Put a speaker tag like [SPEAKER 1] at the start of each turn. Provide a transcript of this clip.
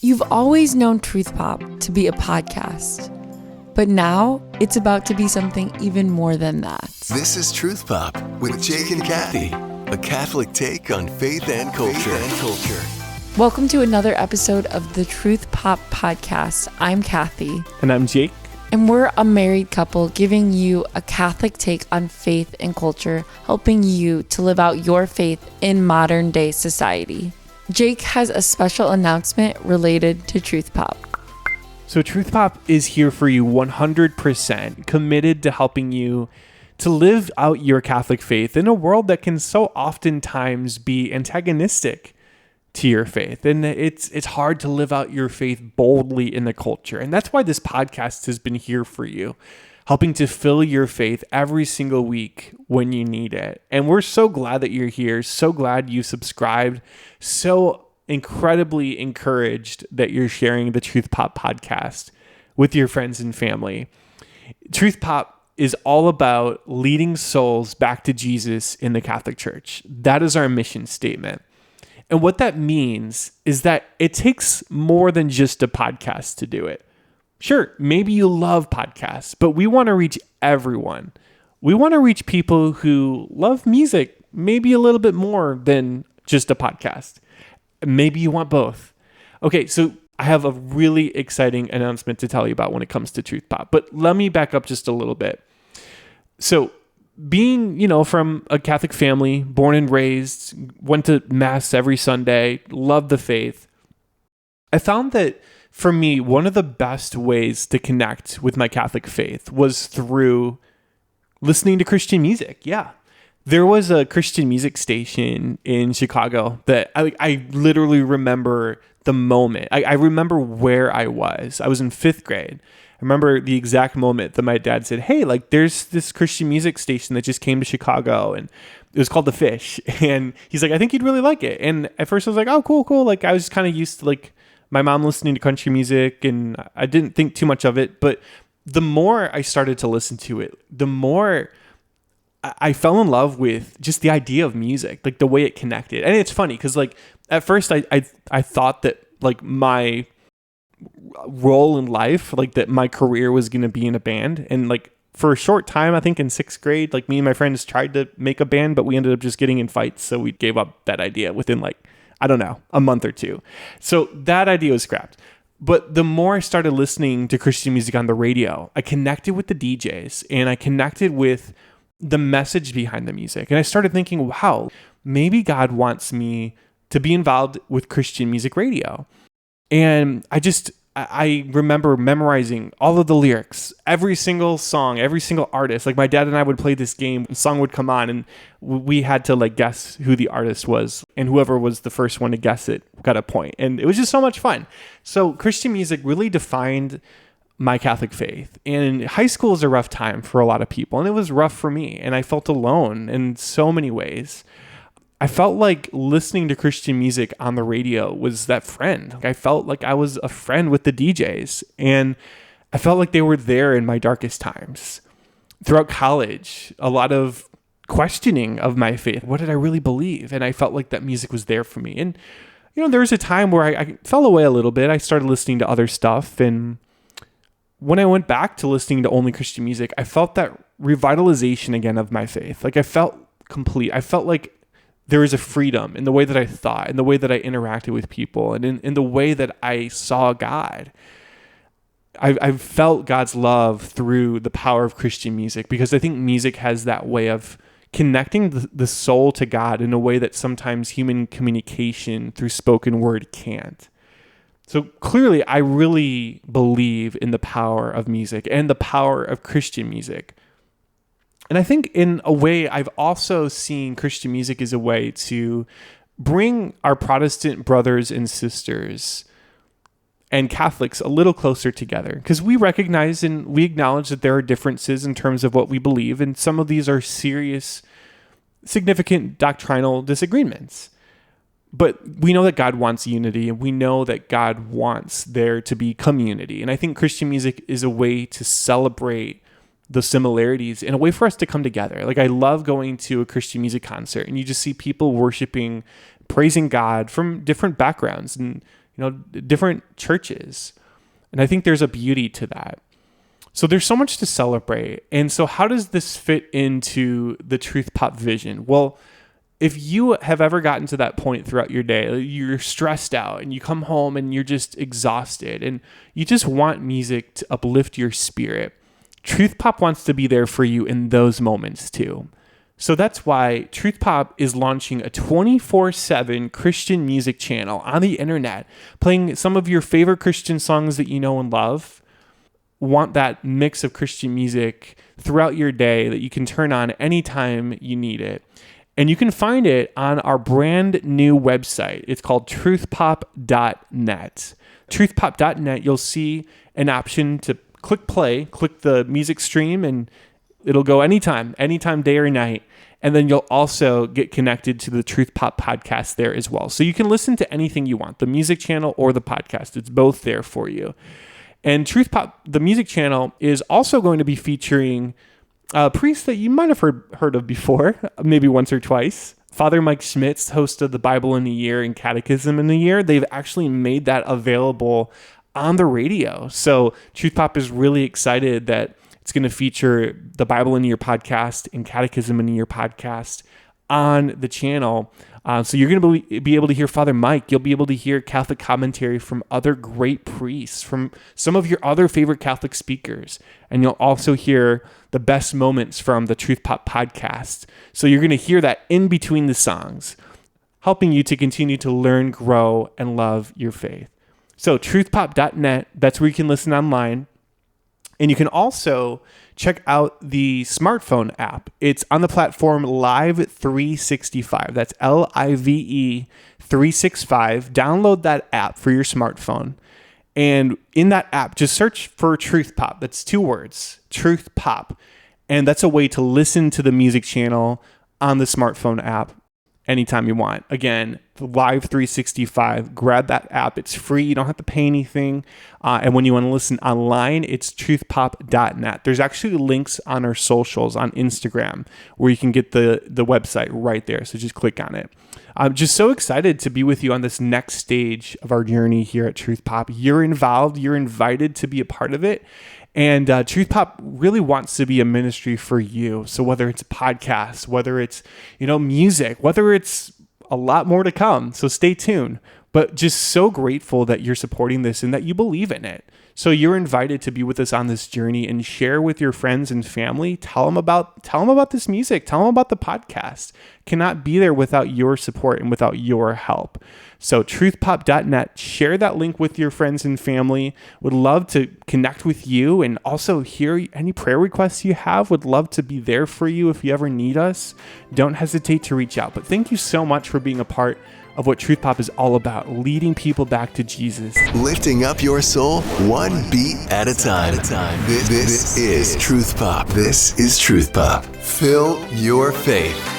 [SPEAKER 1] You've always known TruthPop to be a podcast, but now it's about to be something even more than that.
[SPEAKER 2] This is TruthPop with Jake and Kathy, a Catholic take on faith and culture.
[SPEAKER 1] Welcome to another episode of the TruthPop podcast. I'm Kathy.
[SPEAKER 3] And I'm Jake.
[SPEAKER 1] And we're a married couple giving you a Catholic take on faith and culture, helping you to live out your faith in modern day society. Jake has a special announcement related to TruthPop.
[SPEAKER 3] So TruthPop is here for you 100%, committed to helping you to live out your Catholic faith in a world that can so oftentimes be antagonistic to your faith. And it's hard to live out your faith boldly in the culture. And that's why this podcast has been here for you, helping to fill your faith every single week when you need it. And we're so glad that you're here, so glad you subscribed, so incredibly encouraged that you're sharing the TruthPop podcast with your friends and family. TruthPop is all about leading souls back to Jesus in the Catholic Church. That is our mission statement. And what that means is that it takes more than just a podcast to do it. Sure, maybe you love podcasts, but we want to reach everyone. We want to reach people who love music, maybe a little bit more than just a podcast. Maybe you want both. Okay, so I have a really exciting announcement to tell you about when it comes to TruthPop, but let me back up just a little bit. So being, from a Catholic family, born and raised, went to Mass every Sunday, loved the faith, I found that for me, one of the best ways to connect with my Catholic faith was through listening to Christian music. Yeah. There was a Christian music station in Chicago that I literally remember the moment. I remember where I was. I was in 5th grade. I remember the exact moment that my dad said, hey, there's this Christian music station that just came to Chicago, and it was called The Fish. And he's like, I think you'd really like it. And at first I was like, oh, cool. I was just kind of used to my mom listening to country music, and I didn't think too much of it. But the more I started to listen to it, the more I fell in love with just the idea of music, the way it connected. And it's funny because at first I thought that my role in life, that my career was going to be in a band. And for a short time, I think in 6th grade, me and my friends tried to make a band, but we ended up just getting in fights. So we gave up that idea within I don't know, a month or two. So that idea was scrapped. But the more I started listening to Christian music on the radio, I connected with the DJs and I connected with the message behind the music. And I started thinking, wow, maybe God wants me to be involved with Christian music radio. And I remember memorizing all of the lyrics, every single song, every single artist. My dad and I would play this game, a song would come on, and we had to guess who the artist was. And whoever was the first one to guess it got a point. And it was just so much fun. So Christian music really defined my Catholic faith. And high school is a rough time for a lot of people. And it was rough for me. And I felt alone in so many ways. I felt like listening to Christian music on the radio was that friend. I felt like I was a friend with the DJs, and I felt like they were there in my darkest times. Throughout college, a lot of questioning of my faith. What did I really believe? And I felt like that music was there for me. And, there was a time where I fell away a little bit. I started listening to other stuff. And when I went back to listening to only Christian music, I felt that revitalization again of my faith. I felt complete. I felt like there was a freedom in the way that I thought, in the way that I interacted with people, and in the way that I saw God. I felt God's love through the power of Christian music, because I think music has that way of connecting the soul to God in a way that sometimes human communication through spoken word can't. So clearly, I really believe in the power of music and the power of Christian music. And I think in a way, I've also seen Christian music as a way to bring our Protestant brothers and sisters and Catholics a little closer together, because we recognize and we acknowledge that there are differences in terms of what we believe. And some of these are serious, significant doctrinal disagreements. But we know that God wants unity, and we know that God wants there to be community. And I think Christian music is a way to celebrate the similarities and a way for us to come together. I love going to a Christian music concert, and you just see people worshiping, praising God from different backgrounds and different churches. And I think there's a beauty to that. So there's so much to celebrate. And so how does this fit into the TruthPop vision? Well, if you have ever gotten to that point throughout your day, you're stressed out and you come home and you're just exhausted and you just want music to uplift your spirit, TruthPop wants to be there for you in those moments too. So that's why TruthPop is launching a 24/7 Christian music channel on the internet, playing some of your favorite Christian songs that you know and love. Want that mix of Christian music throughout your day that you can turn on anytime you need it. And you can find it on our brand new website. It's called truthpop.net. Truthpop.net, you'll see an option to click play, click the music stream, and it'll go anytime, day or night. And then you'll also get connected to the TruthPop podcast there as well. So you can listen to anything you want, the music channel or the podcast. It's both there for you. And TruthPop, the music channel, is also going to be featuring a priest that you might have heard of before, maybe once or twice. Father Mike Schmitz, host of the Bible in a Year and Catechism in a Year. They've actually made that available on the radio. So TruthPop is really excited that it's going to feature the Bible in a Year podcast and Catechism in a Year podcast on the channel. So you're going to be able to hear Father Mike. You'll be able to hear Catholic commentary from other great priests, from some of your other favorite Catholic speakers. And you'll also hear the best moments from the TruthPop podcast. So you're going to hear that in between the songs, helping you to continue to learn, grow, and love your faith. So truthpop.net, that's where you can listen online. And you can also check out the smartphone app. It's on the platform Live 365. That's LIVE 365. Download that app for your smartphone. And in that app, just search for TruthPop. That's 2 words, TruthPop. And that's a way to listen to the music channel on the smartphone app anytime you want. Again, Live 365, grab that app. It's free. You don't have to pay anything. And when you want to listen online, it's truthpop.net. There's actually links on our socials on Instagram where you can get the website right there. So just click on it. I'm just so excited to be with you on this next stage of our journey here at TruthPop. You're involved. You're invited to be a part of it. And TruthPop really wants to be a ministry for you. So whether it's a podcast, whether it's, music, whether it's a lot more to come. So stay tuned. But just so grateful that you're supporting this and that you believe in it. So you're invited to be with us on this journey and share with your friends and family. Tell them about this music. Tell them about the podcast. Cannot be there without your support and without your help. So truthpop.net, share that link with your friends and family. Would love to connect with you and also hear any prayer requests you have. Would love to be there for you if you ever need us. Don't hesitate to reach out. But thank you so much for being a part of what TruthPop is all about, leading people back to Jesus.
[SPEAKER 2] Lifting up your soul, one beat at a time. This is TruthPop. This is TruthPop. Fill your faith.